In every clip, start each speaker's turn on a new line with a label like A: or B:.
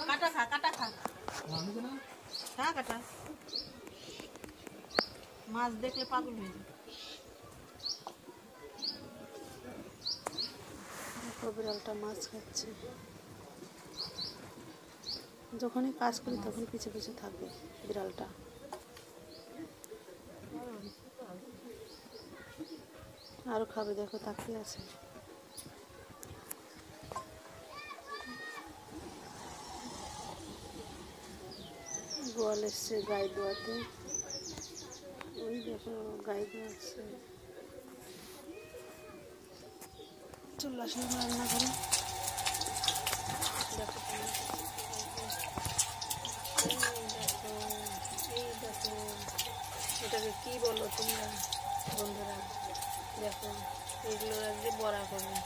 A: কাটা খা কাটা খা খা কাটা মাছ দেখলে পাগল হয়ে যায়। বিড়ালটা মাছ খাচ্ছে। যখনই কাজ করি তখন পিছে পিছে থাকে বিড়ালটা। আরো খাবে, দেখো তাকিয়ে আছে। গোয়াল এসছে গায়ে দোয়াতে। ওই দেখো গায়ে দোয়াচ্ছে। চলে আসলাম রান্নাঘরে। দেখো এই দেখো এটাকে কি বলো তোমরা বন্ধুরা? দেখো এগুলো আজকে বড়া করবে।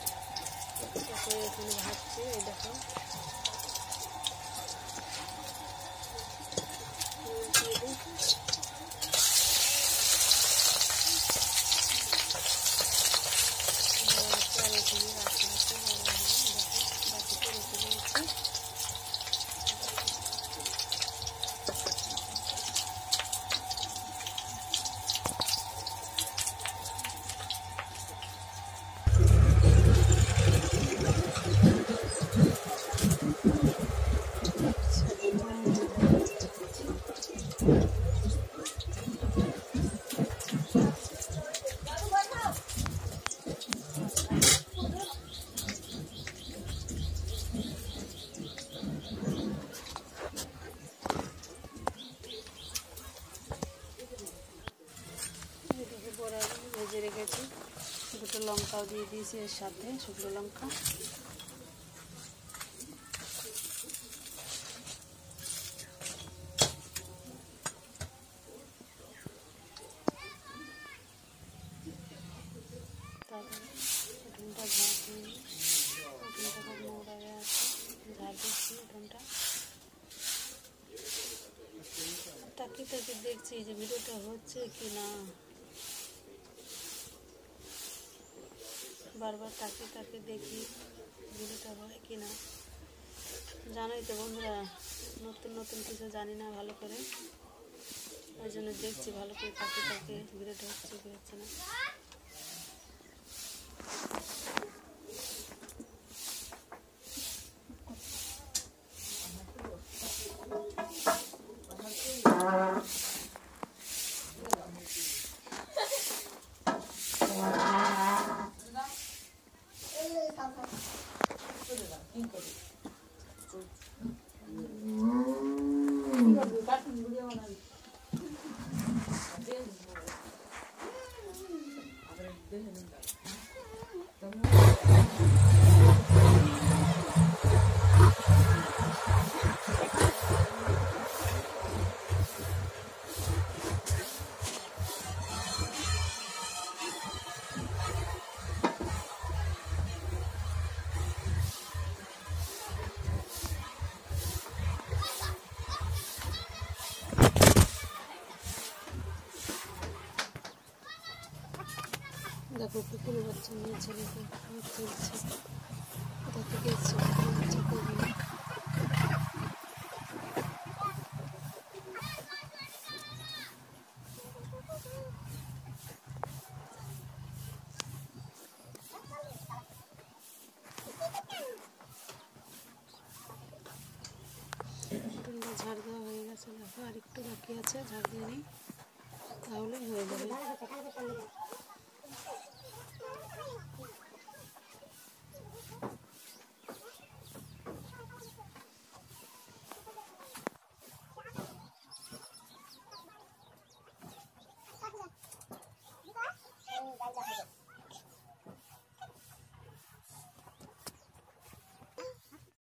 A: দেখো এখানে ভাজছে। এই দেখো ভেজে রেখেছি। দুটো লঙ্কাও দিয়ে দিয়েছি এর সাথে, শুকনো লঙ্কা। তারপরে উঠোনটা ঝাড় দিয়ে উঠোনটা খুব নোংরা হয়ে আছে, ঝাড় দিচ্ছি উঠোনটা। তাকিয়ে তাকিয়ে দেখছি যে ভিডিওটা হচ্ছে কি না, বারবার তাকিয়ে তাকিয়ে দেখি ভিডিওটা হয় কি না। জানোই তো বন্ধুরা, নতুন নতুন কিছু জানি না ভালো করে, ওই জন্য দেখছি ভালো করে তাকিয়ে তাকিয়ে ভিডিওটা হচ্ছে কি হচ্ছে না। দেখো কুকুরের বাচ্চা নিয়ে ছেলেকে খেলছে, কোথা থেকে এসছে কুকুরের বাচ্চা করবে। ঝাড় দেওয়া হয়ে গেছে, দেখো আর একটু বাকি আছে, ঝাড় দিয়ে নিই তাহলে হয়ে যাবে।